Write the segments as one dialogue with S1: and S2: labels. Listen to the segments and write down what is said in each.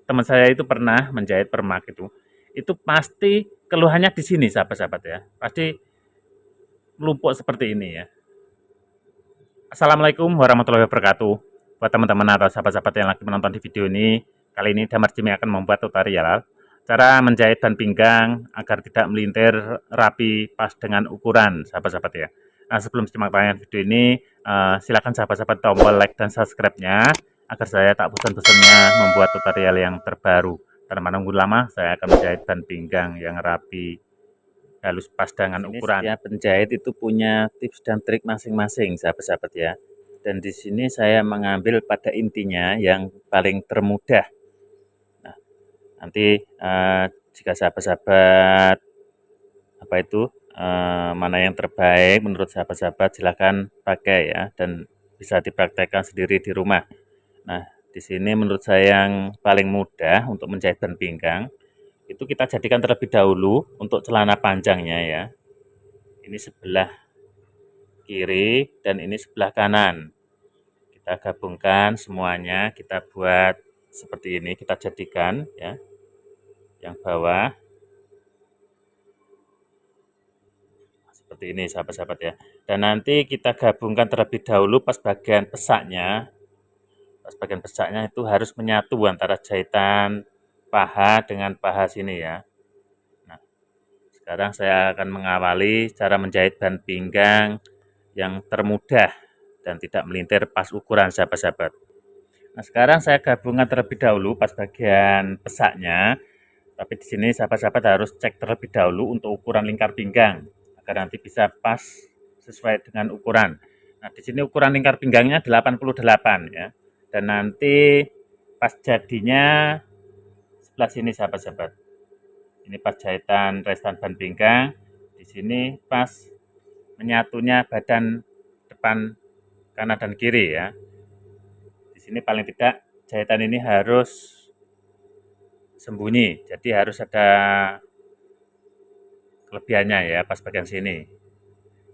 S1: teman saya itu pernah menjahit permak itu pasti keluhannya di sini sahabat-sahabat ya. Pasti lumpuh seperti ini ya. Assalamualaikum warahmatullahi wabarakatuh. Buat teman-teman atau sahabat-sahabat yang lagi menonton di video ini, kali ini Damar Jimmy akan membuat tutorial cara menjahit ban pinggang agar tidak melintir, rapi, pas dengan ukuran sahabat-sahabat ya. Nah, sebelum simak tayangan video ini, silakan sahabat-sahabat tombol like dan subscribe-nya agar saya tak bosan-bosannya membuat tutorial yang terbaru. Tanpa menunggu lama, saya akan menjahit ban pinggang yang rapi, halus, pas dengan ukuran. Setiap penjahit itu punya tips dan trik masing-masing, sahabat-sahabat ya. Dan di sini saya mengambil pada intinya yang paling termudah. Nah, nanti jika sahabat-sahabat mana yang terbaik menurut sahabat-sahabat silahkan pakai ya, dan bisa dipraktekkan sendiri di rumah. Nah, di sini menurut saya yang paling mudah untuk menjahit ban pinggang itu kita jadikan terlebih dahulu untuk celana panjangnya ya. Ini sebelah kiri dan ini sebelah kanan. Kita gabungkan semuanya, kita buat seperti ini, kita jadikan ya. Yang bawah seperti ini sahabat-sahabat ya. Dan nanti kita gabungkan terlebih dahulu pas bagian pesaknya. Pas bagian pesaknya itu harus menyatu antara jahitan paha dengan paha sini ya. Nah, sekarang saya akan mengawali cara menjahit ban pinggang yang termudah dan tidak melintir pas ukuran sahabat-sahabat. Nah, sekarang saya gabungkan terlebih dahulu pas bagian pesaknya. Tapi di sini sahabat-sahabat harus cek terlebih dahulu untuk ukuran lingkar pinggang agar nanti bisa pas sesuai dengan ukuran. Nah, di sini ukuran lingkar pinggangnya 88 ya. Dan nanti pas jadinya sebelah sini sahabat-sahabat. Ini pas jahitan restan ban pinggang. Di sini pas menyatunya badan depan kanan dan kiri ya. Di sini paling tidak jahitan ini harus sembunyi, jadi harus ada kelebihannya ya pas bagian sini.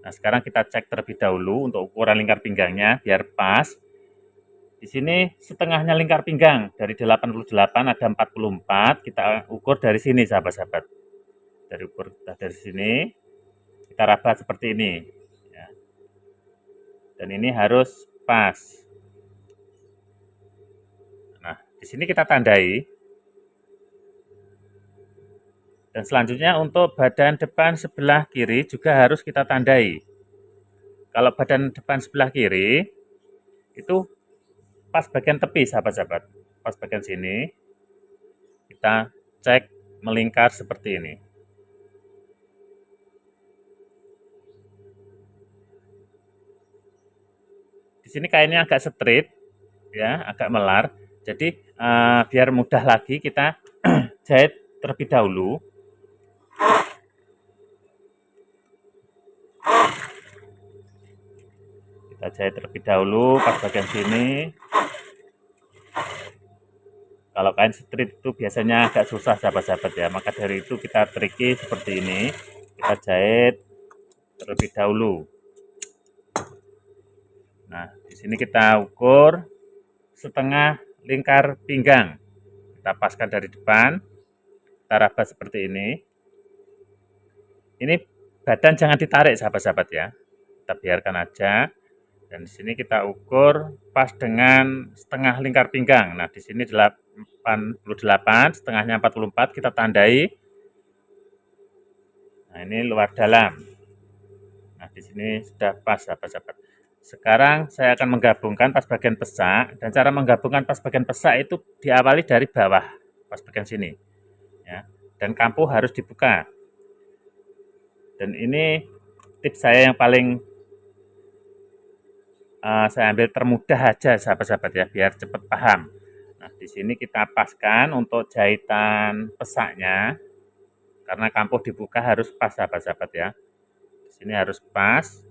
S1: Nah, sekarang kita cek terlebih dahulu untuk ukuran lingkar pinggangnya biar pas. Di sini setengahnya lingkar pinggang dari 88 ada 44, kita ukur dari sini sahabat-sahabat. Dari sini kita raba seperti ini ya. Dan ini harus pas. Nah, di sini kita tandai. Dan selanjutnya untuk badan depan sebelah kiri juga harus kita tandai. Kalau badan depan sebelah kiri itu pas bagian tepi sahabat-sahabat. Pas bagian sini kita cek melingkar seperti ini. Di sini kainnya agak straight ya, agak melar. Jadi biar mudah lagi kita jahit terlebih dahulu. Kita jahit terlebih dahulu pas bagian sini. Kalau kain straight itu biasanya agak susah sahabat-sahabat ya, maka dari itu kita triki seperti ini. Kita jahit terlebih dahulu. Nah, di sini kita ukur setengah lingkar pinggang. Kita paskan dari depan, kita raba seperti ini. Ini badan jangan ditarik sahabat-sahabat ya, kita biarkan aja. Dan di sini kita ukur pas dengan setengah lingkar pinggang. Nah, di sini 88, setengahnya 44, kita tandai. Nah, ini luar dalam. Nah, di sini sudah pas sahabat-sahabat. Sekarang saya akan menggabungkan pas bagian pesak, dan cara menggabungkan pas bagian pesak itu diawali dari bawah, pas bagian sini. Ya. Dan kampuh harus dibuka. Dan ini tips saya yang paling saya ambil termudah aja sahabat-sahabat ya, biar cepat paham. Nah, di sini kita paskan untuk jahitan pesaknya, karena kampuh dibuka harus pas sahabat-sahabat ya. Di sini harus pas.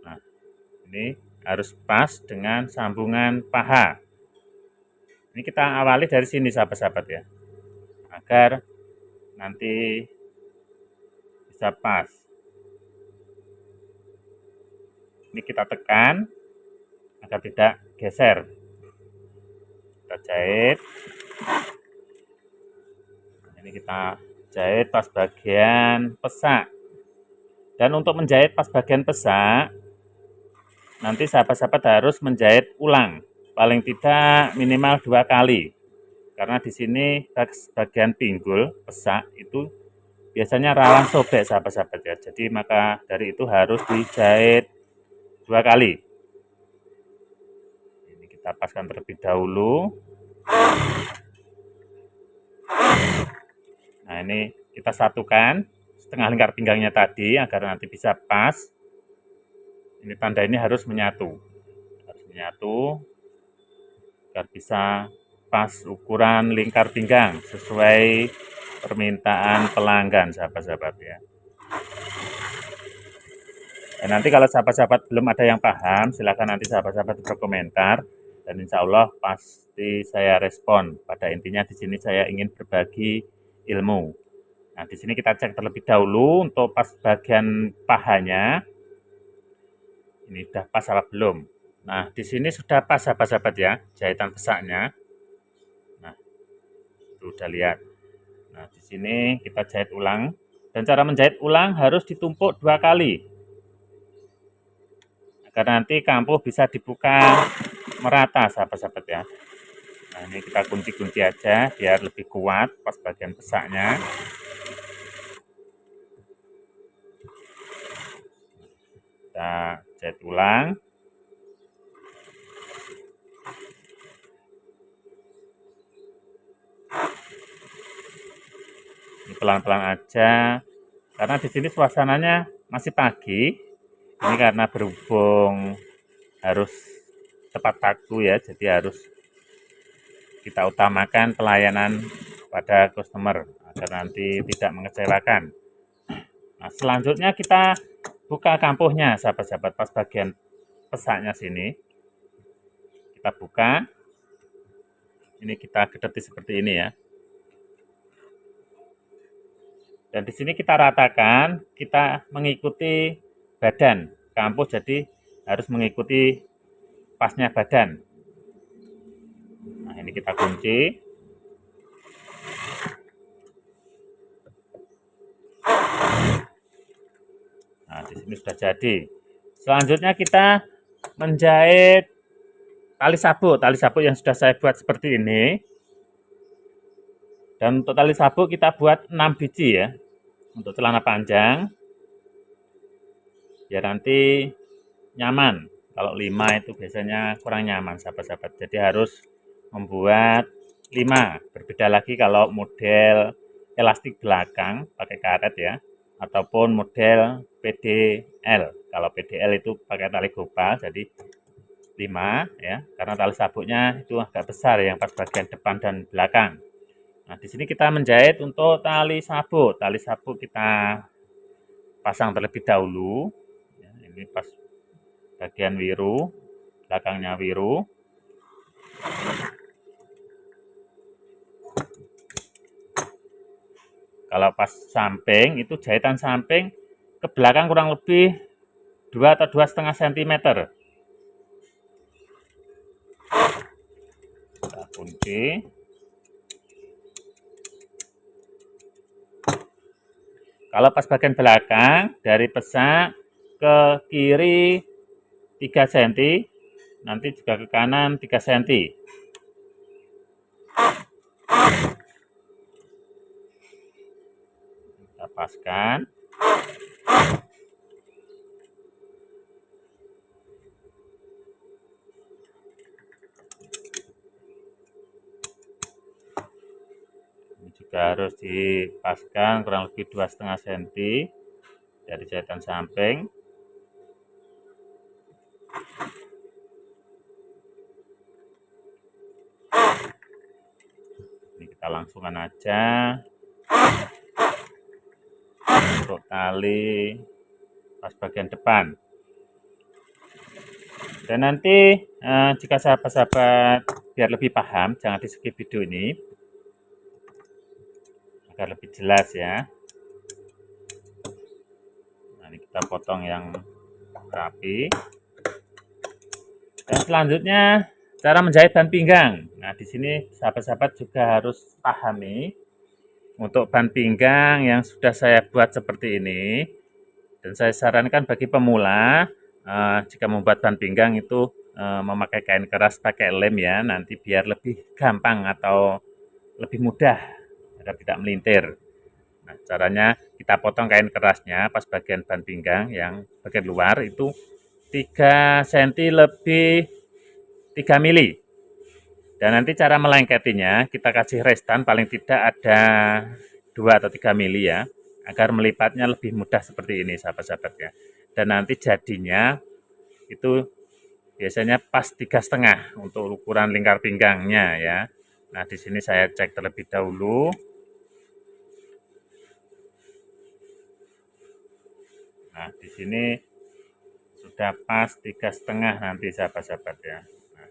S1: Nah, ini harus pas dengan sambungan paha. Ini kita awali dari sini sahabat-sahabat ya, agar nanti bisa pas. Ini kita tekan agar tidak geser. jahit. Ini kita jahit pas bagian pesak. Dan untuk menjahit pas bagian pesak, nanti sahabat-sahabat harus menjahit ulang, paling tidak minimal 2 kali. Karena di sini bagian pinggul pesak itu biasanya rawan sobek sahabat-sahabat ya. Jadi maka dari itu harus dijahit 2 kali. Ini kita paskan terlebih dahulu. Nah, ini kita satukan setengah lingkar pinggangnya tadi agar nanti bisa pas. Ini tanda ini harus menyatu. Harus menyatu agar bisa pas ukuran lingkar pinggang sesuai permintaan pelanggan sahabat-sahabat ya. Dan nanti kalau sahabat-sahabat belum ada yang paham, silakan nanti sahabat-sahabat berkomentar dan insya Allah pasti saya respon. Pada intinya di sini saya ingin berbagi ilmu. Nah, di sini kita cek terlebih dahulu untuk pas bagian pahanya. Ini sudah pas apa belum? Nah, di sini sudah pas sahabat-sahabat ya, jahitan pesaknya. Nah, itu udah lihat. Nah, di sini kita jahit ulang. Dan cara menjahit ulang harus ditumpuk 2 kali. Agar nanti kampuh bisa dibuka merata sahabat-sahabat ya. Nah, ini kita kunci-kunci aja biar lebih kuat pas bagian pesaknya. Kita jahit ulang. Ini pelan-pelan aja. Karena di sini suasananya masih pagi. Ini karena berhubung harus tepat waktu ya, jadi harus kita utamakan pelayanan pada customer agar nanti tidak mengecewakan. Nah, selanjutnya kita buka kampuhnya sahabat-sahabat pas bagian pesaknya sini. Kita buka. Ini kita gedeti seperti ini ya. Dan di sini kita ratakan, kita mengikuti badan kampuh, jadi harus mengikuti pasnya badan. Nah, ini kita kunci. Nah, di sini sudah jadi. Selanjutnya kita menjahit tali sabuk yang sudah saya buat seperti ini. Dan untuk tali sabuk kita buat 6 biji ya, untuk celana panjang. Biar nanti nyaman. Kalau 5 itu biasanya kurang nyaman sahabat-sahabat. Jadi harus membuat 5. Berbeda lagi kalau model elastik belakang pakai karet ya, ataupun model PDL. Kalau PDL itu pakai tali gopal, jadi 5 ya, karena tali sabuknya itu agak besar yang pas bagian depan dan belakang. Nah, di sini kita menjahit untuk tali sabuk. Tali sabuk kita pasang terlebih dahulu. Ya, ini pas bagian wiru, belakangnya wiru. Kalau pas samping itu jahitan samping ke belakang kurang lebih 2 atau 2,5 cm. Kita kunci. Kalau pas bagian belakang dari pesak ke kiri 3 cm, nanti juga ke kanan 3 cm. Kita paskan. Ini juga harus dipaskan kurang lebih 2,5 cm dari jahitan samping. Ini kita langsungkan aja untuk tali pas bagian depan. Dan nanti jika sahabat-sahabat biar lebih paham, jangan di skip video ini agar lebih jelas ya. Nah, ini kita potong yang rapi. Dan selanjutnya Cara menjahit ban pinggang. Nah, di sini sahabat-sahabat juga harus pahami untuk ban pinggang yang sudah saya buat seperti ini. Dan saya sarankan bagi pemula, jika membuat ban pinggang itu memakai kain keras, pakai lem ya, nanti biar lebih gampang atau lebih mudah agar tidak melintir. Nah, caranya kita potong kain kerasnya pas bagian ban pinggang yang bagian luar itu 3 cm lebih 3 mili. Dan nanti cara melengketinya kita kasih restan paling tidak ada 2 atau 3 mili ya, agar melipatnya lebih mudah seperti ini sahabat-sahabat ya. Dan nanti jadinya itu biasanya pas 3,5 untuk ukuran lingkar pinggangnya ya. Nah, di sini saya cek terlebih dahulu. Nah, di sini sudah pas 3,5 nanti sahabat-sahabat ya. Nah,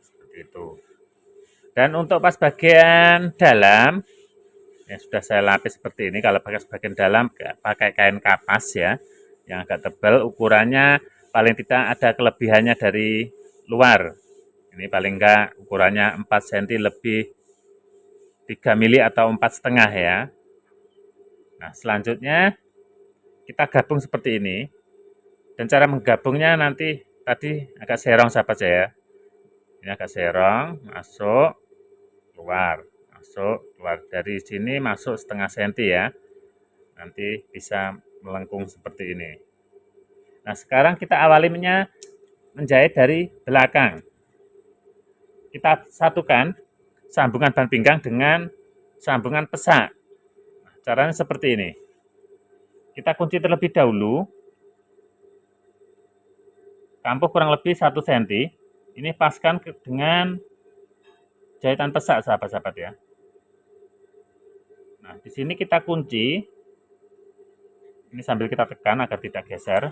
S1: seperti itu. Dan untuk pas bagian dalam, yang sudah saya lapis seperti ini, kalau pakai bagian dalam pakai kain kapas ya, yang agak tebal, ukurannya paling tidak ada kelebihannya dari luar. Ini paling enggak ukurannya 4 cm lebih 3 mili atau 4,5 ya. Nah, selanjutnya kita gabung seperti ini. Dan cara menggabungnya nanti tadi agak serong sahabat saya. Ini agak serong, masuk, keluar, masuk, keluar. Dari sini masuk setengah senti ya. Nanti bisa melengkung seperti ini. Nah, sekarang kita awalinya menjahit dari belakang. Kita satukan sambungan ban pinggang dengan sambungan pesak. Nah, caranya seperti ini. Kita kunci terlebih dahulu. Kampuh kurang lebih 1 cm. Ini paskan dengan jahitan pesak sahabat-sahabat ya. Nah, di sini kita kunci. Ini sambil kita tekan agar tidak geser.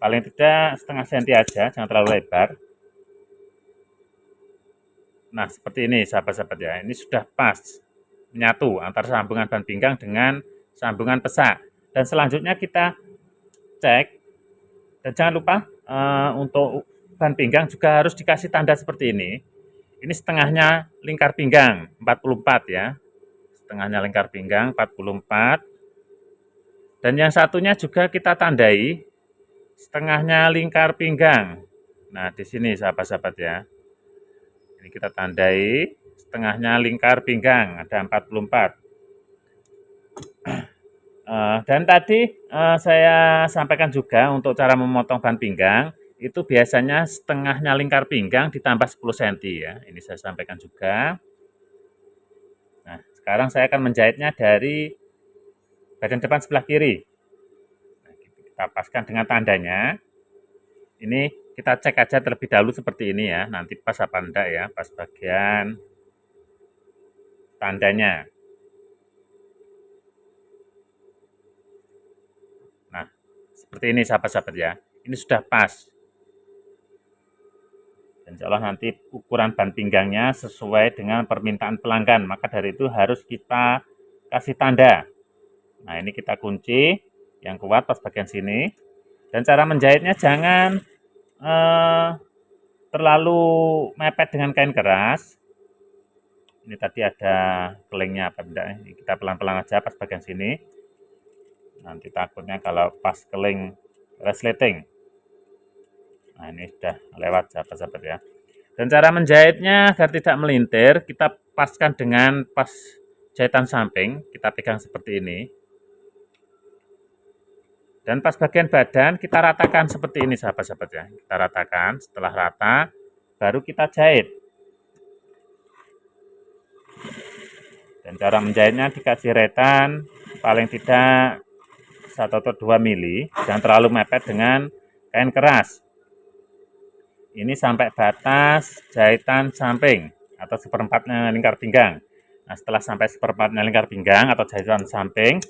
S1: Paling tidak setengah senti aja, jangan terlalu lebar. Nah, seperti ini sahabat-sahabat ya. Ini sudah pas menyatu antara sambungan ban pinggang dengan sambungan pesak. Dan selanjutnya kita cek. Dan jangan lupa untuk ban pinggang juga harus dikasih tanda seperti ini. Ini setengahnya lingkar pinggang 44 ya. Setengahnya lingkar pinggang 44. Dan yang satunya juga kita tandai setengahnya lingkar pinggang. Nah, di sini sahabat-sahabat ya. Ini kita tandai setengahnya lingkar pinggang, ada 44. Dan tadi saya sampaikan juga untuk cara memotong ban pinggang, itu biasanya setengahnya lingkar pinggang ditambah 10 cm ya. Ini saya sampaikan juga. Nah, sekarang saya akan menjahitnya dari bagian depan sebelah kiri. Nah, kita paskan dengan tandanya. Ini kita cek aja terlebih dahulu seperti ini ya. Nanti pas apa enggak ya, pas bagian tandanya. Nah, seperti ini sahabat-sahabat ya. Ini sudah pas. Dan insya Allah nanti ukuran ban pinggangnya sesuai dengan permintaan pelanggan. Maka dari itu harus kita kasih tanda. Nah, ini kita kunci yang kuat pas bagian sini. Dan cara menjahitnya jangan terlalu mepet dengan kain keras. Ini tadi ada kelingnya apa enggak. Kita pelan-pelan aja pas bagian sini. Nanti takutnya kalau pas keling resleting. Nah, ini sudah lewat sahabat-sahabat ya. Dan cara menjahitnya agar tidak melintir, kita paskan dengan pas jahitan samping, kita pegang seperti ini. Dan pas bagian badan kita ratakan seperti ini sahabat-sahabat ya. Kita ratakan, setelah rata baru kita jahit. Dan cara menjahitnya dikasih retan paling tidak 1 atau 2 mili, jangan terlalu mepet dengan kain keras. Ini sampai batas jahitan samping atau seperempatnya lingkar pinggang. Nah, setelah sampai seperempatnya lingkar pinggang atau jahitan samping,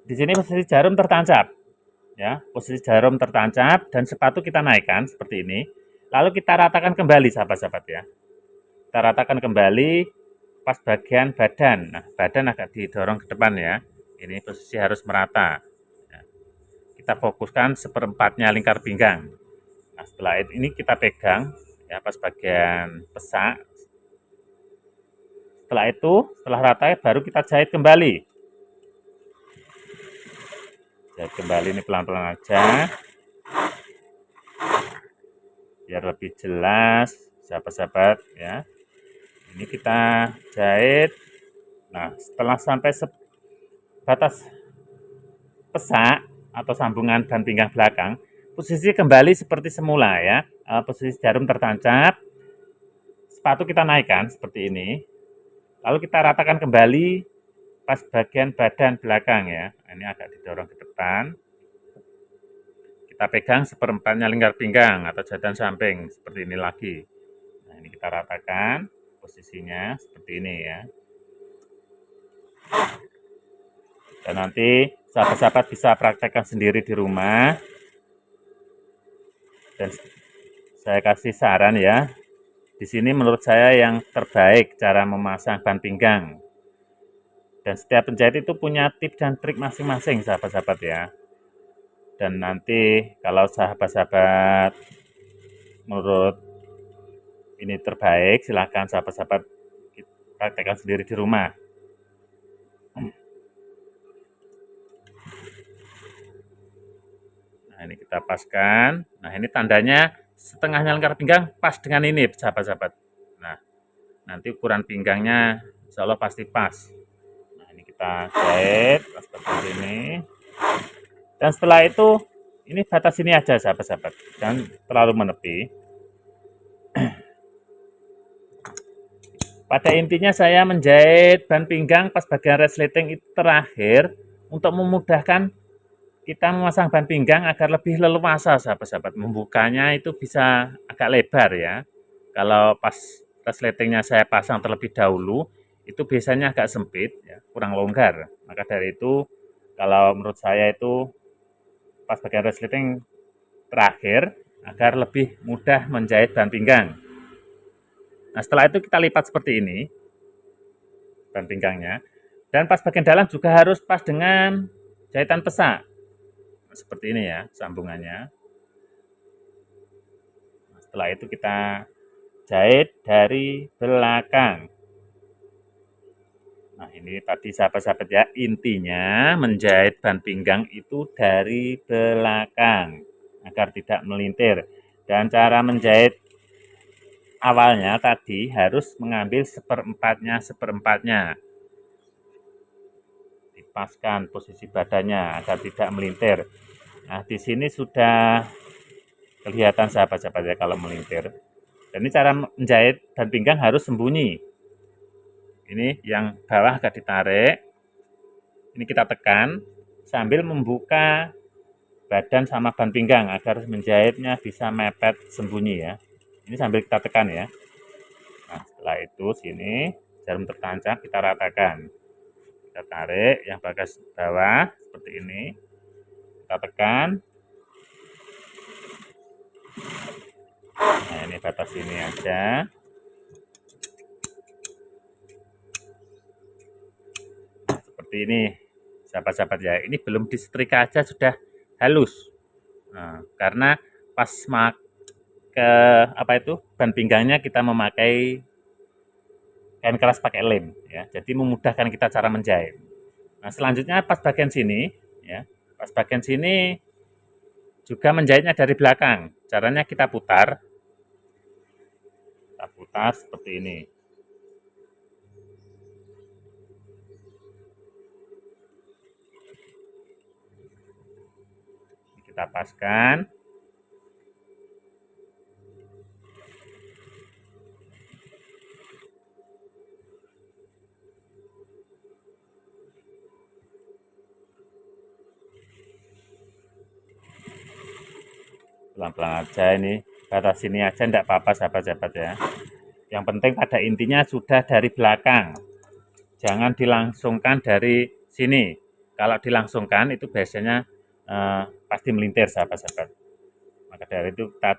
S1: di sini posisi jarum tertancap. Ya, posisi jarum tertancap dan sepatu kita naikkan seperti ini. Lalu kita ratakan kembali sahabat-sahabat ya. Kita ratakan kembali pas bagian badan. Nah, badan agak didorong ke depan ya. Ini posisi harus merata. Kita fokuskan seperempatnya lingkar pinggang. Nah, setelah ini kita pegang ya pas bagian pesak. Setelah itu, setelah rata baru kita jahit kembali. Jahit kembali ini pelan-pelan aja. Biar lebih jelas, sahabat-sahabat ya. Ini kita jahit. Nah, setelah sampai batas pesak atau sambungan ban pinggang belakang, posisi kembali seperti semula ya. Posisi jarum tertancap, sepatu kita naikkan seperti ini. Lalu kita ratakan kembali pas bagian badan belakang ya. Ini agak didorong ke depan. Kita pegang seperempatnya lingkar pinggang atau jahitan samping seperti ini lagi. Nah, ini kita ratakan posisinya seperti ini ya. Dan nanti sahabat-sahabat bisa praktekkan sendiri di rumah. Dan saya kasih saran ya. Di sini menurut saya yang terbaik cara memasang ban pinggang. Dan setiap penjahit itu punya tips dan trik masing-masing sahabat-sahabat ya. Dan nanti kalau sahabat-sahabat menurut ini terbaik, silahkan sahabat-sahabat praktekkan sendiri di rumah. Nah, ini kita paskan. Nah, ini tandanya setengahnya lingkar pinggang pas dengan ini sahabat-sahabat. Nah, nanti ukuran pinggangnya insya Allah pasti pas. Nah, ini kita jahit seperti ini. Dan setelah itu, ini batas ini aja sahabat-sahabat, jangan terlalu menepi. Pada intinya saya menjahit ban pinggang pas bagian resleting itu terakhir untuk memudahkan kita memasang ban pinggang agar lebih leluasa sahabat-sahabat. Membukanya itu bisa agak lebar ya. Kalau pas resletingnya saya pasang terlebih dahulu, itu biasanya agak sempit, ya, kurang longgar. Maka dari itu, kalau menurut saya itu pas bagian resleting terakhir agar lebih mudah menjahit ban pinggang. Nah, setelah itu kita lipat seperti ini ban pinggangnya. Dan pas bagian dalam juga harus pas dengan jahitan pesak. Nah, seperti ini ya sambungannya. Nah, setelah itu kita jahit dari belakang. Nah, ini tadi sahabat-sahabat ya, intinya menjahit ban pinggang itu dari belakang agar tidak melintir. Dan cara menjahit awalnya tadi harus mengambil seperempatnya. Dipaskan posisi badannya agar tidak melintir. Nah, di sini sudah kelihatan sahabat-sahabat ya kalau melintir. Dan ini cara menjahit ban pinggang harus sembunyi. Ini yang bawah agak ditarik. Ini kita tekan sambil membuka badan sama ban pinggang agar menjahitnya bisa mepet sembunyi ya. Ini sambil kita tekan ya. Nah, setelah itu sini jarum tertancap kita ratakan. Kita tarik yang bagian bawah seperti ini. Kita tekan. Nah, ini batas ini aja. Seperti ini sahabat-sahabat ya. Ini belum disetrika aja sudah halus. Nah, karena pas ban pinggangnya kita memakai kain keras pakai lem ya. Jadi memudahkan kita cara menjahit. Nah, selanjutnya pas bagian sini ya. Pas bagian sini juga menjahitnya dari belakang. Caranya kita putar. Kita putar seperti ini. Kita paskan. Pelan-pelan aja ini. Batas sini aja enggak apa-apa sahabat-sahabat ya. Yang penting pada intinya sudah dari belakang. Jangan dilangsungkan dari sini. Kalau dilangsungkan itu biasanya pasti melintir sahabat-sahabat. Maka dari itu kita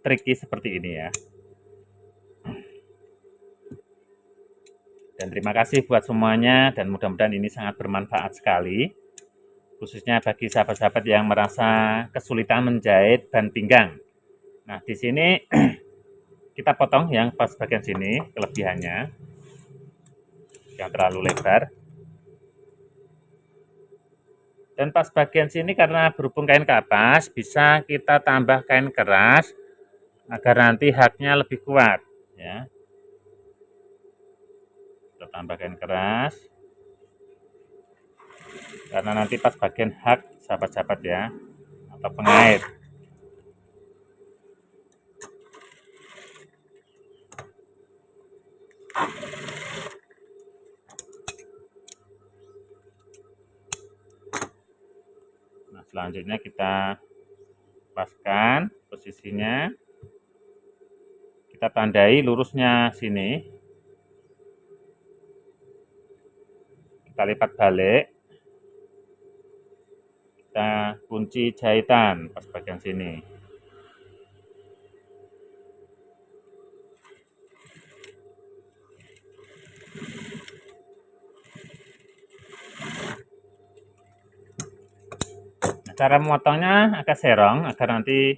S1: tricky seperti ini ya. Dan terima kasih buat semuanya dan mudah-mudahan ini sangat bermanfaat sekali. Khususnya bagi sahabat-sahabat yang merasa kesulitan menjahit ban pinggang. Nah, di sini kita potong yang pas bagian sini, kelebihannya yang terlalu lebar. Dan pas bagian sini karena berhubung kain kapas, bisa kita tambah kain keras agar nanti haknya lebih kuat, ya. Kita tambah kain keras karena nanti pas bagian hak sahabat-sahabat ya, atau pengait. Nah, selanjutnya kita paskan posisinya, kita tandai lurusnya sini, kita lipat balik, kita kunci jahitan pas bagian sini. Nah, cara memotongnya agak serong agar nanti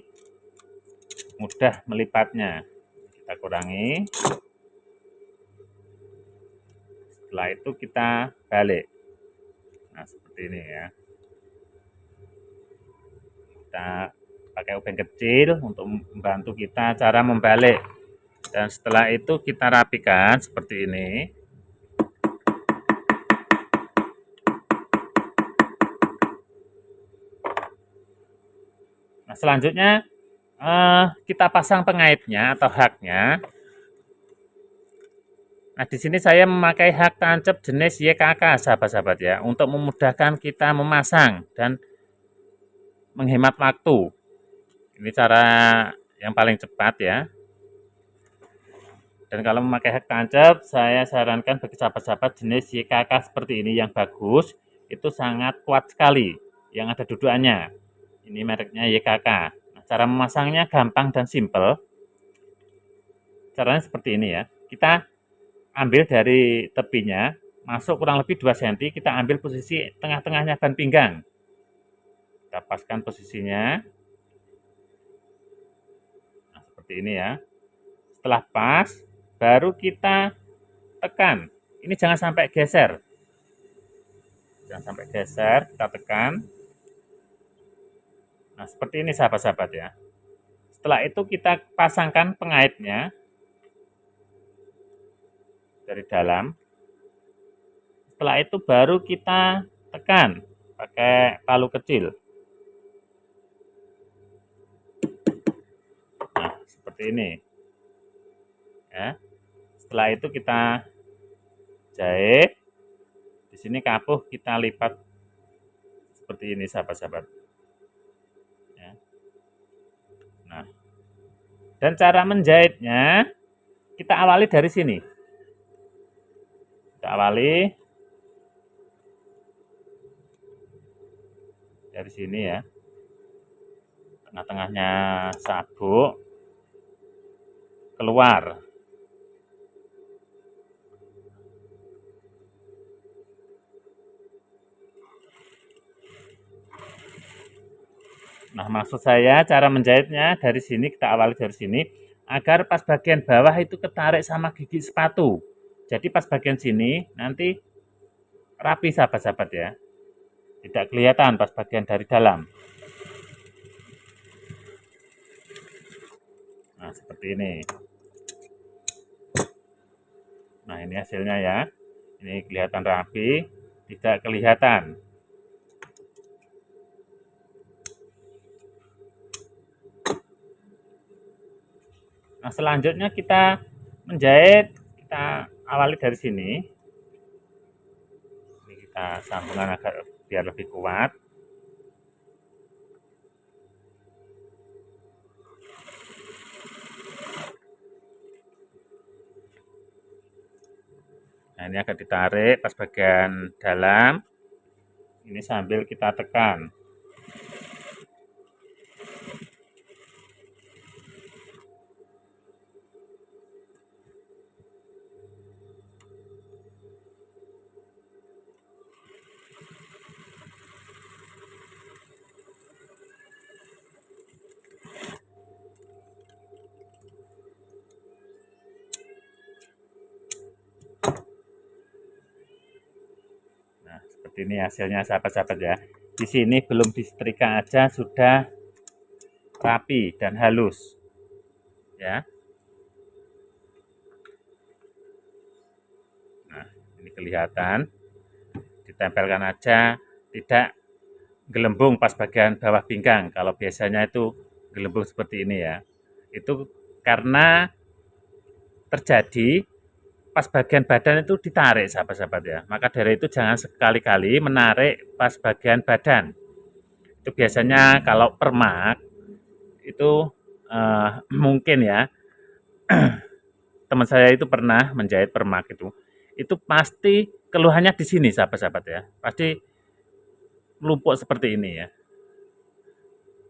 S1: mudah melipatnya. Kita kurangi. Setelah itu kita balik. Nah, seperti ini ya. Kita pakai ubin kecil untuk membantu kita cara membalik. Dan setelah itu kita rapikan seperti ini. Nah, selanjutnya kita pasang pengaitnya atau haknya. Nah, di sini saya memakai hak tancap jenis YKK, sahabat-sahabat ya, untuk memudahkan kita memasang dan menghemat waktu. Ini cara yang paling cepat ya. Dan kalau memakai hak tancap, saya sarankan bagi sahabat-sahabat jenis YKK seperti ini yang bagus, itu sangat kuat sekali, yang ada dudukannya. Ini mereknya YKK. Nah, cara memasangnya gampang dan simple. Caranya seperti ini ya. Kita ambil dari tepinya, masuk kurang lebih 2 cm, kita ambil posisi tengah-tengahnya ban pinggang. Kita paskan posisinya. Nah, seperti ini ya. Setelah pas, baru kita tekan. Ini jangan sampai geser. Jangan sampai geser, kita tekan. Nah, seperti ini sahabat-sahabat ya. Setelah itu kita pasangkan pengaitnya dari dalam. Setelah itu baru kita tekan pakai palu kecil. Nah, seperti ini. Ya. Setelah itu kita jahit. Di sini kapuh kita lipat seperti ini sahabat-sahabat. Ya. Nah, dan cara menjahitnya kita awali dari sini. Kita awali dari sini ya. Tengah-tengahnya sabuk keluar. Nah, maksud saya cara menjahitnya dari sini, kita awali dari sini, agar pas bagian bawah itu ketarik sama gigi sepatu. Jadi pas bagian sini nanti rapi sahabat-sahabat ya. Tidak kelihatan pas bagian dari dalam. Nah, seperti ini. Nah, ini hasilnya ya. Ini kelihatan rapi, tidak kelihatan. Nah, selanjutnya kita menjahit, kita awali dari sini. Ini kita sambungan agar biar lebih kuat. Nah, ini akan ditarik pas bagian dalam. Ini sambil kita tekan. Seperti ini hasilnya sahabat-sahabat ya. Di sini belum disetrika aja sudah rapi dan halus ya. Nah, ini kelihatan. Ditempelkan aja, tidak gelembung pas bagian bawah pinggang. Kalau biasanya itu gelembung seperti ini ya. Itu karena terjadi pas bagian badan itu ditarik sahabat-sahabat ya. Maka dari itu jangan sekali-kali menarik pas bagian badan. Itu biasanya kalau permak itu mungkin ya, teman saya itu pernah menjahit permak itu pasti keluhannya di sini sahabat-sahabat ya. Pasti melumpuk seperti ini ya.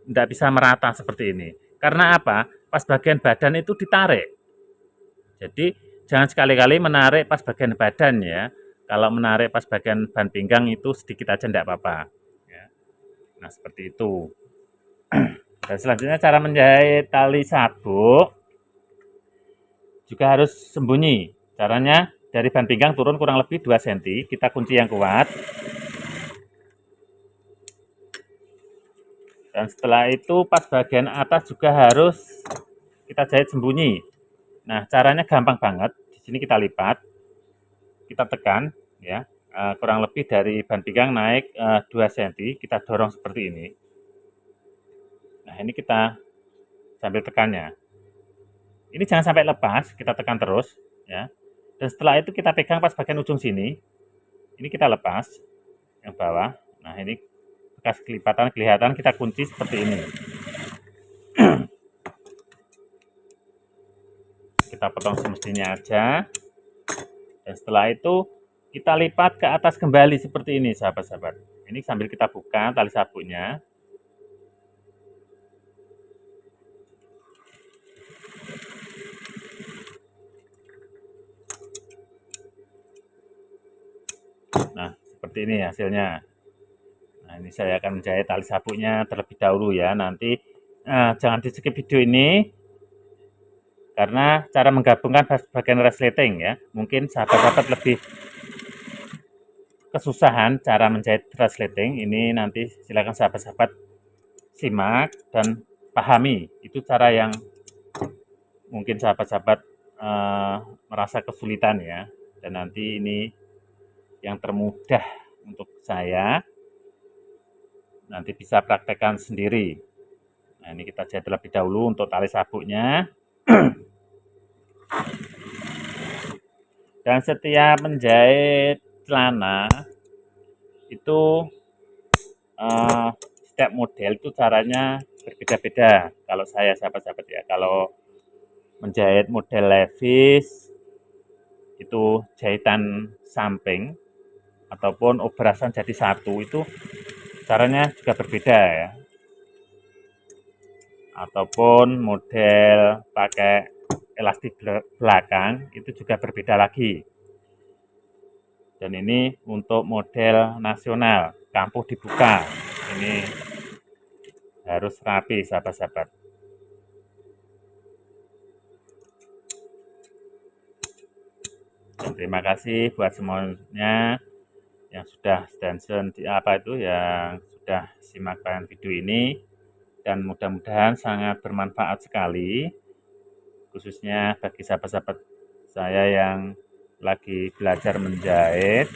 S1: Tidak bisa merata seperti ini. Karena apa? Pas bagian badan itu ditarik. Jadi jangan sekali-kali menarik pas bagian badan ya. Kalau menarik pas bagian ban pinggang itu sedikit aja tidak apa-apa. Ya. Nah seperti itu. Dan selanjutnya cara menjahit tali sabuk juga harus sembunyi. Caranya dari ban pinggang turun kurang lebih 2 cm. Kita kunci yang kuat. Dan setelah itu pas bagian atas juga harus kita jahit sembunyi. Nah, caranya gampang banget. Di sini kita lipat, kita tekan, ya, kurang lebih dari ban pinggang naik 2 cm, kita dorong seperti ini. Nah, ini kita sambil tekannya. Ini jangan sampai lepas, kita tekan terus, ya. Dan setelah itu kita pegang pas bagian ujung sini. Ini kita lepas yang bawah. Nah, ini bekas kelipatan kelihatan, kita kunci seperti ini. Kita potong semestinya aja. Dan setelah itu kita lipat ke atas kembali seperti ini sahabat-sahabat. Ini sambil kita buka tali sabuknya. Nah, seperti ini hasilnya. Nah, ini saya akan menjahit tali sabuknya terlebih dahulu ya. Nanti jangan di skip video ini karena cara menggabungkan bagian resleting ya. Mungkin sahabat-sahabat lebih kesusahan cara menjahit resleting. Ini nanti silakan sahabat-sahabat simak dan pahami. Itu cara yang mungkin sahabat-sahabat merasa kesulitan ya. Dan nanti ini yang termudah untuk saya, nanti bisa praktekkan sendiri. Nah, ini kita jahit terlebih dahulu untuk tali sabuknya. Dan setiap menjahit celana itu setiap model itu caranya berbeda-beda. Kalau saya sahabat-sahabat ya, kalau menjahit model Levi's itu jahitan samping ataupun obrasan jadi satu itu caranya juga berbeda ya. Ataupun model pakai elastik belakang itu juga berbeda lagi. Dan ini untuk model nasional, kampuh dibuka. Ini harus rapi sahabat-sahabat. Dan terima kasih buat semuanya yang sudah stand di yang sudah simak video ini, dan mudah-mudahan sangat bermanfaat sekali khususnya bagi sahabat-sahabat saya yang lagi belajar menjahit.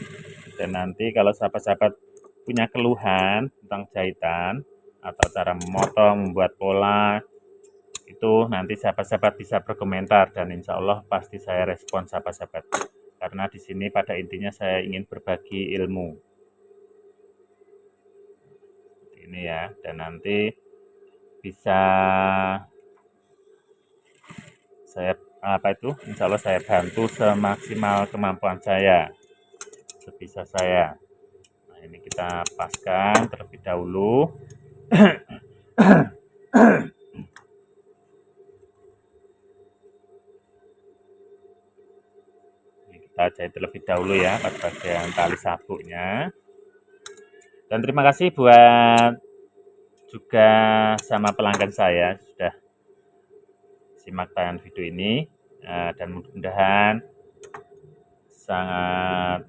S1: Dan nanti kalau sahabat-sahabat punya keluhan tentang jahitan atau cara memotong, membuat pola, itu nanti sahabat-sahabat bisa berkomentar dan insya Allah pasti saya respon sahabat-sahabat. Karena di sini pada intinya saya ingin berbagi ilmu. Ini ya, dan nanti bisa saya insya Allah saya bantu semaksimal kemampuan saya, sebisa saya. Nah, ini kita paskan terlebih dahulu. Ini kita jahit terlebih dahulu ya pada bagian tali sabuknya. Dan terima kasih buat juga sama pelanggan saya sudah simak tayangan video ini, dan mudah-mudahan sangat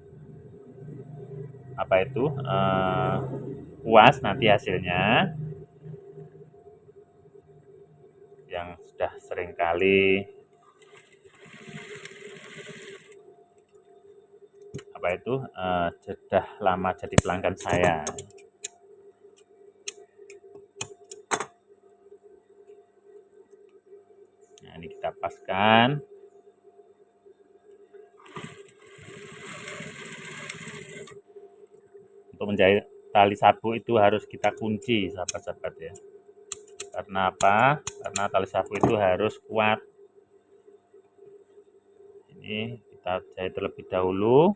S1: puas nanti hasilnya, yang sudah sering kali sudah lama jadi pelanggan saya. Nah, ini kita paskan. Untuk menjahit tali sabu itu harus kita kunci, sahabat-sahabat ya. Karena apa? Karena tali sabu itu harus kuat. Ini kita jahit terlebih dahulu.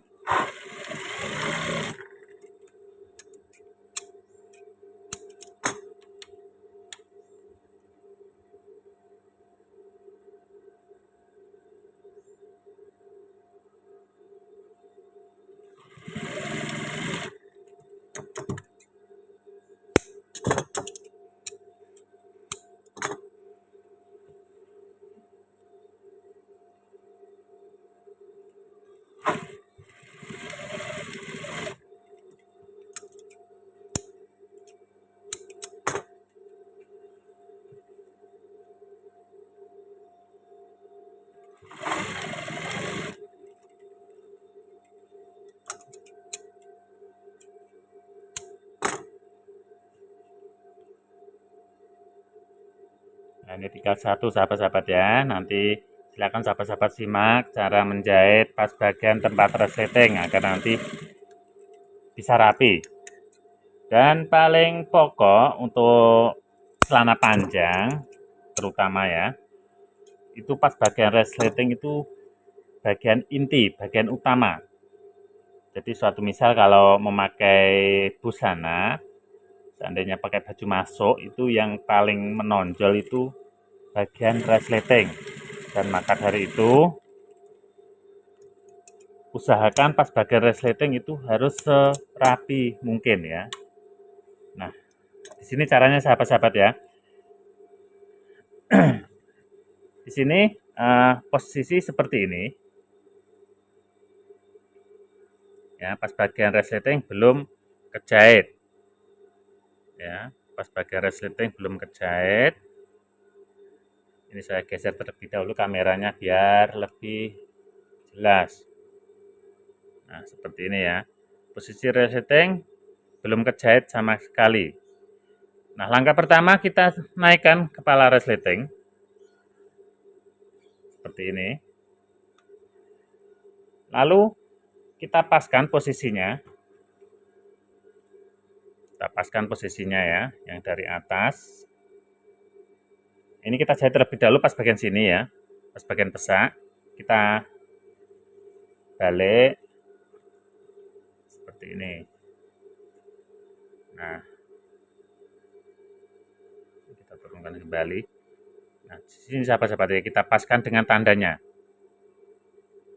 S1: Nah, ini tinggal satu, sahabat-sahabat ya. Nanti silakan sahabat-sahabat simak cara menjahit pas bagian tempat resleting agar nanti bisa rapi. Dan paling pokok untuk celana panjang, terutama ya, itu pas bagian resleting itu bagian inti, bagian utama. Jadi suatu misal kalau memakai busana, seandainya pakai baju masuk, itu yang paling menonjol itu bagian resleting. Dan maka dari itu, usahakan pas bagian resleting itu harus serapi mungkin ya. Nah, di sini caranya sahabat-sahabat ya. Di sini posisi seperti ini. Ya, pas bagian resleting belum kejahit. Ya, pas bagian resleting belum kejahit. Ini saya geser terlebih dahulu kameranya biar lebih jelas. Nah, seperti ini ya. Posisi resleting belum kejahit sama sekali. Nah, langkah pertama kita naikkan kepala resleting. Seperti ini. Lalu kita paskan posisinya. Kita paskan posisinya ya, yang dari atas. Ini kita jahit terlebih dahulu pas bagian sini ya. Pas bagian pesak. Kita balik. Seperti ini. Nah, kita turunkan kembali. Nah, di sini sahabat-sahabat ya, kita paskan dengan tandanya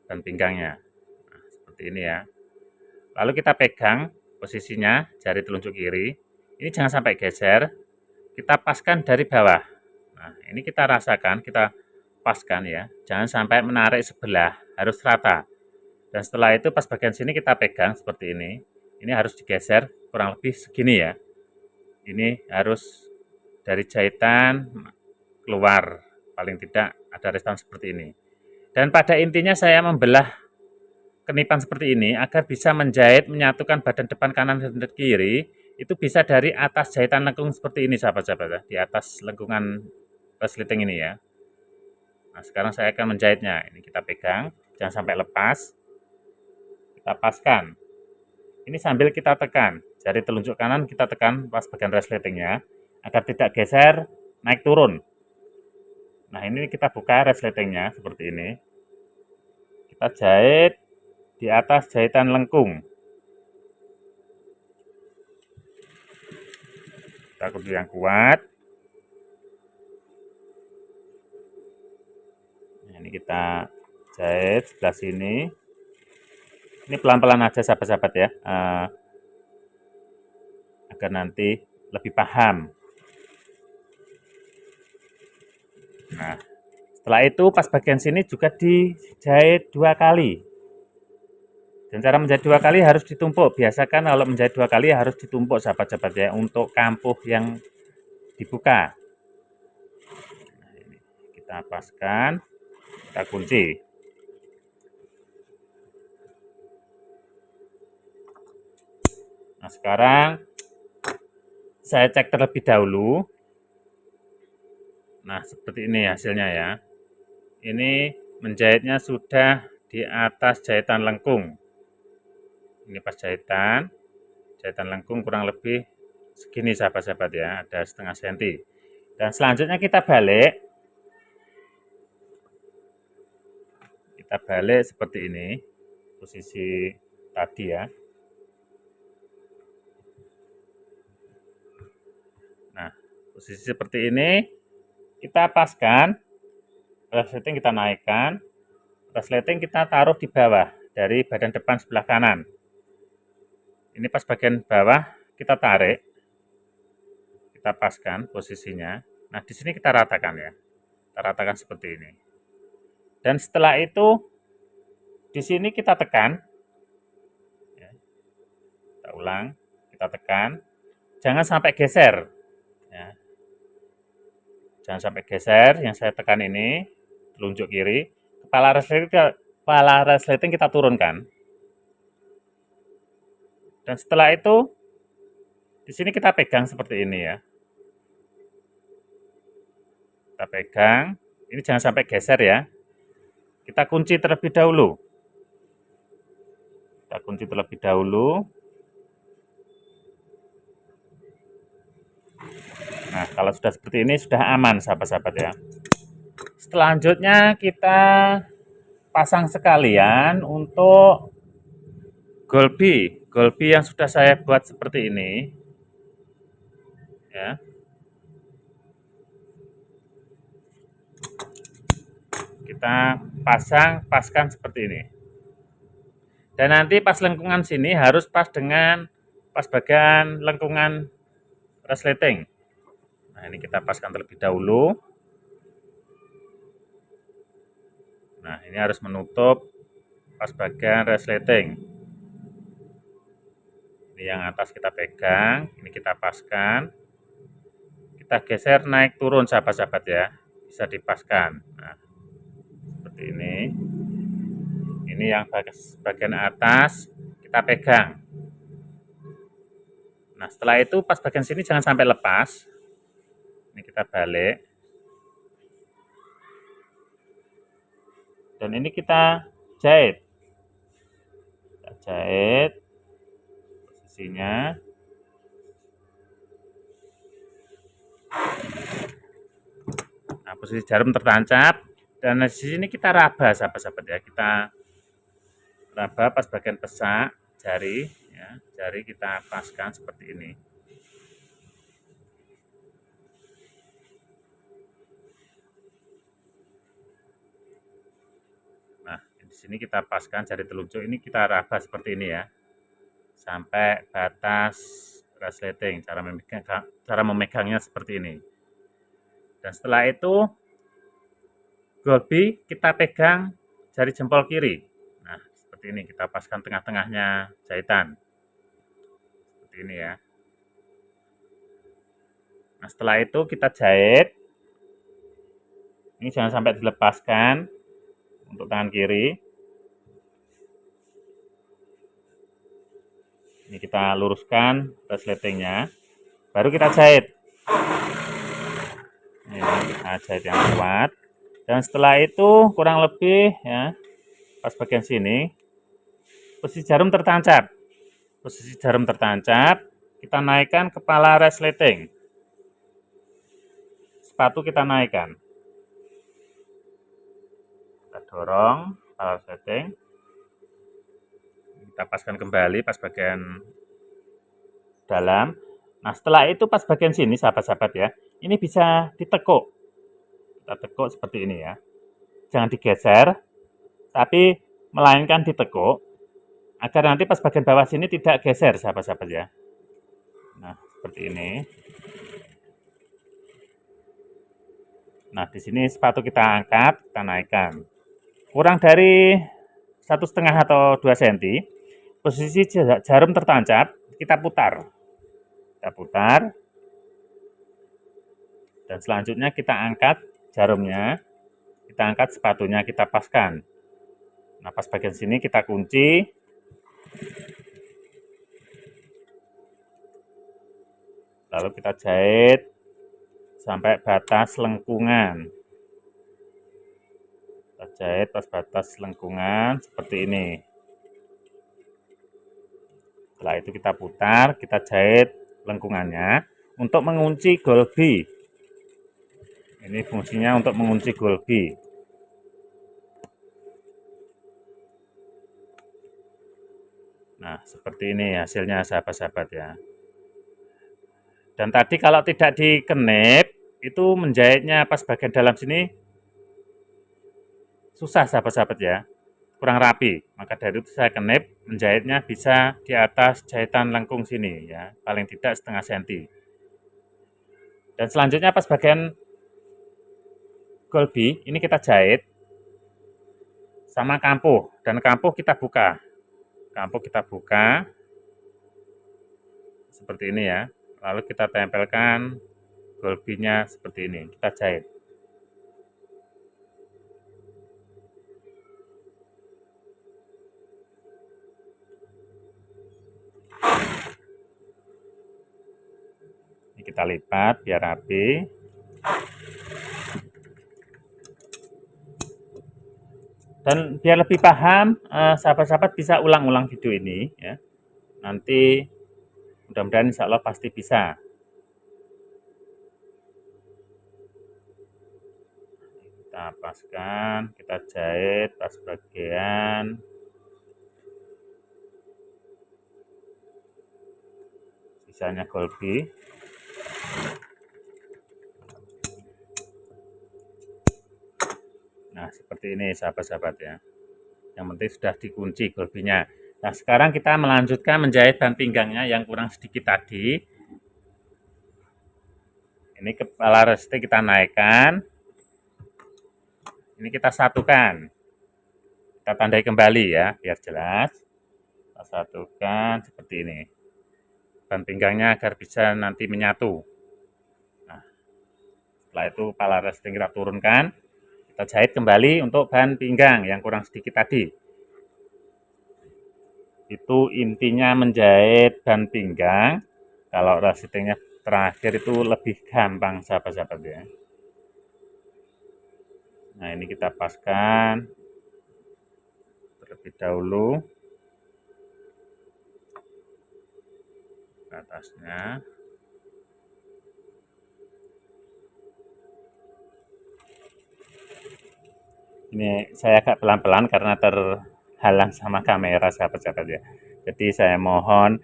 S1: dan pinggangnya. Nah, seperti ini ya. Lalu kita pegang posisinya jari telunjuk kiri. Ini jangan sampai geser. Kita paskan dari bawah. Nah, ini kita rasakan, kita paskan ya. Jangan sampai menarik sebelah, harus rata. Dan setelah itu pas bagian sini kita pegang seperti ini. Ini harus digeser kurang lebih segini ya. Ini harus dari jahitan keluar, paling tidak ada restan seperti ini. Dan pada intinya saya membelah kenipan seperti ini agar bisa menjahit, menyatukan badan depan kanan dan kiri, itu bisa dari atas jahitan lengkung seperti ini sahabat-sahabat ya, di atas lengkungan resleting ini ya. Nah, sekarang saya akan menjahitnya. Ini kita pegang, jangan sampai lepas. Kita paskan. Ini sambil kita tekan, jari telunjuk kanan kita tekan pas bagian resletingnya agar tidak geser naik turun. Nah, ini kita buka resletingnya seperti ini. Kita jahit di atas jahitan lengkung. Kita kunci yang kuat. Nah, ini kita jahit sebelah sini. Ini pelan-pelan aja sahabat-sahabat ya, agar nanti lebih paham. Nah, setelah itu pas bagian sini juga dijahit 2 kali. Dan cara menjahit 2 kali harus ditumpuk. Biasakan kalau menjahit 2 kali harus ditumpuk sahabat-sahabat ya, untuk kampuh yang dibuka. Nah, ini kita paskan, kita kunci. Nah, sekarang saya cek terlebih dahulu. Nah, seperti ini hasilnya ya. Ini menjahitnya sudah di atas jahitan lengkung. Ini pas jahitan lengkung kurang lebih segini sahabat-sahabat ya, ada setengah senti. Dan selanjutnya kita balik seperti ini, posisi tadi ya. Nah, posisi seperti ini, kita paskan, resleting kita naikkan, resleting kita taruh di bawah, dari badan depan sebelah kanan. Ini pas bagian bawah, kita tarik, kita paskan posisinya. Nah, di sini kita ratakan ya, kita ratakan seperti ini. Dan setelah itu, di sini kita tekan, ya. Kita ulang, kita tekan, jangan sampai geser. Ya. Jangan sampai geser, yang saya tekan ini, telunjuk kiri, kepala resleting kita turunkan. Dan setelah itu, di sini kita pegang seperti ini ya. Kita pegang, ini jangan sampai geser ya. Kita kunci terlebih dahulu. Kita kunci terlebih dahulu. Nah, kalau sudah seperti ini, sudah aman sahabat-sahabat ya. Selanjutnya kita pasang sekalian untuk golbi yang sudah saya buat seperti ini ya. Kita paskan seperti ini. Dan nanti pas lengkungan sini harus pas dengan pas bagian lengkungan resleting. Nah, ini kita paskan terlebih dahulu. Nah, ini harus menutup pas bagian resleting. Ini yang atas kita pegang, ini kita paskan. Kita geser naik turun sahabat-sahabat ya, bisa dipaskan. Nah, seperti ini. Ini yang bagian atas kita pegang. Nah, setelah itu pas bagian sini jangan sampai lepas. Ini kita balik. Dan ini kita jahit. Kita jahit posisinya. Nah, posisi jarum tertancap. Dan di sini kita raba sahabat-sahabat ya. Kita raba pas bagian pesak jari ya. Jari kita paskan seperti ini. Nah, di sini kita paskan jari telunjuk ini kita raba seperti ini ya. Sampai batas resleting. Cara memegangnya seperti ini. Dan setelah itu golbi kita pegang jari jempol kiri. Nah, seperti ini kita paskan tengah-tengahnya jahitan. Seperti ini ya. Nah, setelah itu kita jahit. Ini jangan sampai dilepaskan untuk tangan kiri. Ini kita luruskan resletingnya. Baru kita jahit. Ini kita jahit yang kuat. Dan setelah itu kurang lebih ya, pas bagian sini, posisi jarum tertancap. Posisi jarum tertancap, kita naikkan kepala resleting. Sepatu kita naikkan. Kita dorong kepala resleting. Kita paskan kembali pas bagian dalam. Nah, setelah itu pas bagian sini sahabat-sahabat ya, ini bisa ditekuk. Kita tekuk seperti ini ya. Jangan digeser, tapi melainkan ditekuk agar nanti pas bagian bawah sini tidak geser sahabat-sahabat ya. Nah, seperti ini. Nah, di sini sepatu kita angkat, kita naikkan. Kurang dari 1,5 atau 2 cm. posisi jarum tertancap, kita putar. Kita putar. Dan selanjutnya kita angkat jarumnya, kita angkat sepatunya, kita paskan. Nah, pas bagian sini kita kunci. Lalu kita jahit sampai batas lengkungan. Kita jahit pas batas lengkungan seperti ini. Setelah itu kita putar, kita jahit lengkungannya untuk mengunci golbi. Ini fungsinya untuk mengunci golbi. Nah, seperti ini hasilnya sahabat-sahabat ya. Dan tadi kalau tidak dikenip, itu menjahitnya pas bagian dalam sini susah sahabat-sahabat ya, kurang rapi. Maka dari itu saya kenip, menjahitnya bisa di atas jahitan lengkung sini ya, paling tidak setengah senti. Dan selanjutnya pas bagian golbi, ini kita jahit sama kampuh, dan kampuh kita buka. Kampuh kita buka seperti ini ya. Lalu kita tempelkan golbinya seperti ini, kita jahit. Ini kita lipat biar rapi. Dan biar lebih paham, sahabat-sahabat bisa ulang-ulang video ini ya. Nanti mudah-mudahan insya Allah pasti bisa. Kita paskan, kita jahit pas bagian sisanya golbi. Nah, seperti ini sahabat-sahabat ya. Yang penting sudah dikunci golbinya. Nah, sekarang kita melanjutkan menjahit ban pinggangnya yang kurang sedikit tadi. Ini kepala resti kita naikkan. Ini kita satukan. Kita tandai kembali ya, biar jelas. Kita satukan seperti ini. Ban pinggangnya agar bisa nanti menyatu. Nah, setelah itu kepala resti kita turunkan. Kita jahit kembali untuk ban pinggang yang kurang sedikit tadi. Itu intinya menjahit ban pinggang. Kalau resletingnya terakhir itu lebih gampang sahabat-sahabat ya. Nah, ini kita paskan terlebih dahulu ke atasnya. Ini saya agak pelan-pelan karena terhalang sama kamera sahabat-sahabat ya. Jadi saya mohon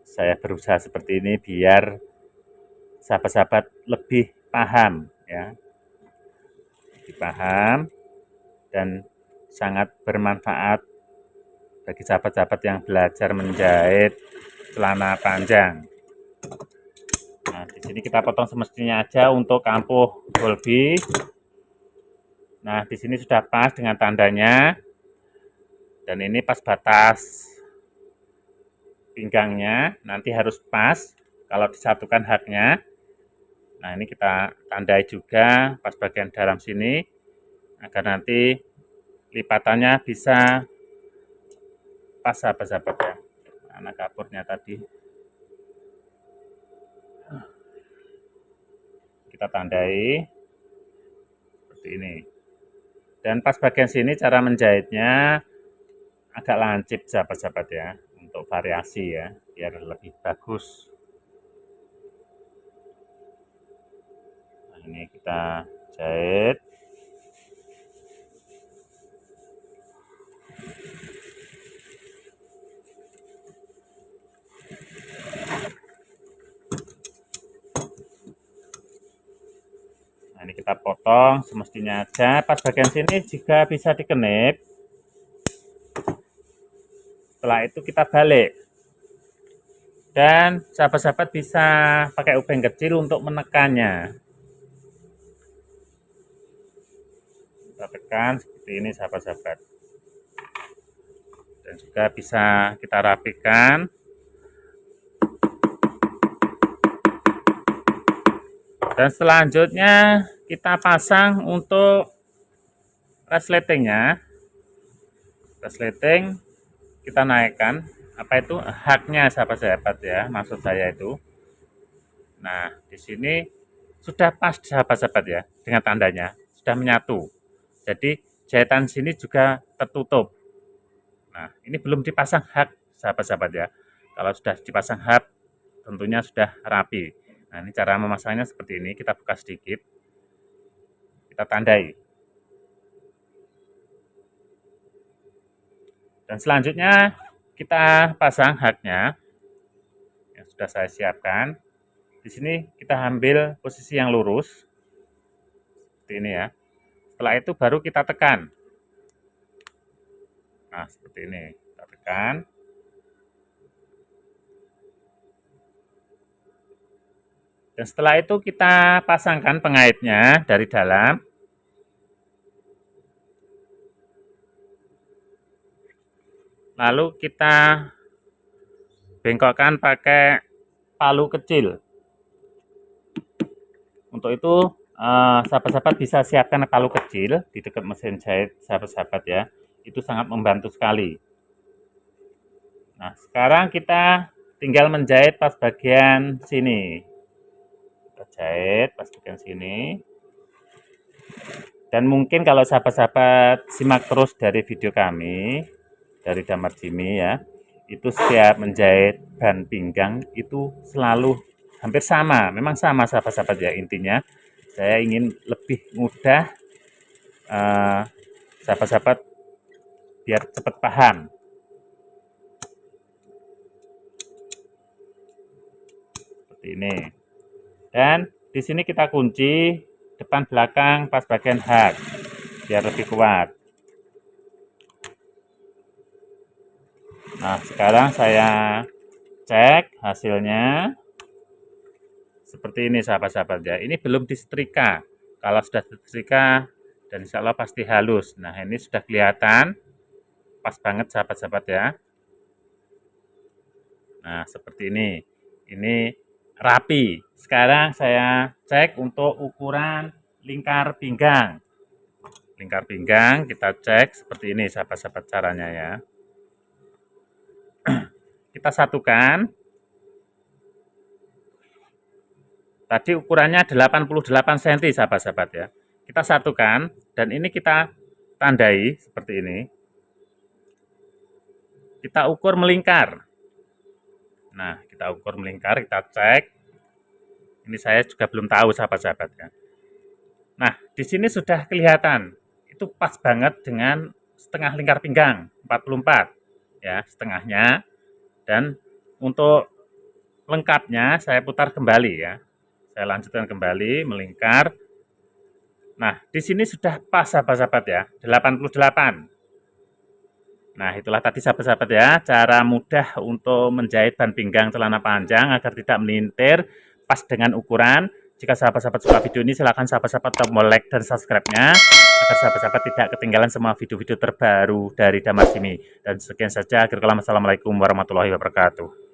S1: saya berusaha seperti ini biar sahabat-sahabat lebih paham ya. Lebih paham dan sangat bermanfaat bagi sahabat-sahabat yang belajar menjahit celana panjang. Nah, di sini kita potong semestinya aja untuk kampuh golbi. Nah, di sini sudah pas dengan tandanya. Dan ini pas batas pinggangnya, nanti harus pas kalau disatukan haknya. Nah, ini kita tandai juga pas bagian dalam sini agar nanti lipatannya bisa pas sahabat-sahabat ya. Mana kapurnya tadi. Kita tandai seperti ini. Dan pas bagian sini cara menjahitnya agak lancip sahabat-sahabat ya, untuk variasi ya, biar lebih bagus. Nah, ini kita jahit. Nah, ini kita potong semestinya aja. Pas bagian sini juga bisa dikenip. Setelah itu kita balik. Dan sahabat-sahabat bisa pakai ubeng kecil untuk menekannya. Kita tekan seperti ini sahabat-sahabat. dan juga bisa kita rapikan. Dan selanjutnya kita pasang untuk resletingnya. Resleting kita naikkan, apa itu haknya sahabat-sahabat ya, maksud saya itu. Nah, di sini sudah pas sahabat-sahabat ya, dengan tandanya sudah menyatu. Jadi jahitan sini juga tertutup. Nah, ini belum dipasang hak sahabat-sahabat ya. Kalau sudah dipasang hak, tentunya sudah rapi. Nah, ini cara memasangnya seperti ini, kita buka sedikit, kita tandai. Dan selanjutnya kita pasang haknya yang sudah saya siapkan. Di sini kita ambil posisi yang lurus seperti ini ya. Setelah itu baru kita tekan. Nah, seperti ini kita tekan. Dan setelah itu kita pasangkan pengaitnya dari dalam. Lalu kita bengkokkan pakai palu kecil. Untuk itu sahabat-sahabat bisa siapkan palu kecil di dekat mesin jahit sahabat-sahabat ya. Itu sangat membantu sekali. Nah, sekarang kita tinggal menjahit pas bagian sini. Kita jahit pas bagian sini. Dan mungkin kalau sahabat-sahabat simak terus dari video kami, dari Damar Jimmy ya, itu setiap menjahit ban pinggang itu selalu hampir sama, memang sama sahabat-sahabat ya. Intinya saya ingin lebih mudah sahabat-sahabat biar cepat paham. Seperti ini. Dan di sini kita kunci depan belakang pas bagian hak biar lebih kuat. Nah, sekarang saya cek hasilnya. Seperti ini sahabat-sahabat ya. Ini belum disetrika. Kalau sudah disetrika dan insya Allah pasti halus. Nah, ini sudah kelihatan. Pas banget sahabat-sahabat ya. Nah, seperti ini. Ini rapi. Sekarang saya cek untuk ukuran lingkar pinggang. Lingkar pinggang kita cek seperti ini sahabat-sahabat caranya ya. Kita satukan. Tadi ukurannya 88 cm sahabat-sahabat ya. Kita satukan dan ini kita tandai seperti ini. Kita ukur melingkar. Nah, kita ukur melingkar, kita cek. Ini saya juga belum tahu sahabat-sahabat ya. Nah, di sini sudah kelihatan. Itu pas banget dengan setengah lingkar pinggang, 44 ya, setengahnya. Dan untuk lengkapnya saya putar kembali ya. Saya lanjutkan kembali melingkar. Nah, di sini sudah pas sahabat-sahabat ya, 88. Nah, itulah tadi sahabat-sahabat ya, cara mudah untuk menjahit ban pinggang celana panjang agar tidak melintir, pas dengan ukuran. Jika sahabat-sahabat suka video ini, silakan sahabat-sahabat tombol like dan subscribe-nya, agar sahabat-sahabat tidak ketinggalan semua video-video terbaru dari Damar Jimmy. Dan sekian saja, akhir kalam, assalamualaikum warahmatullahi wabarakatuh.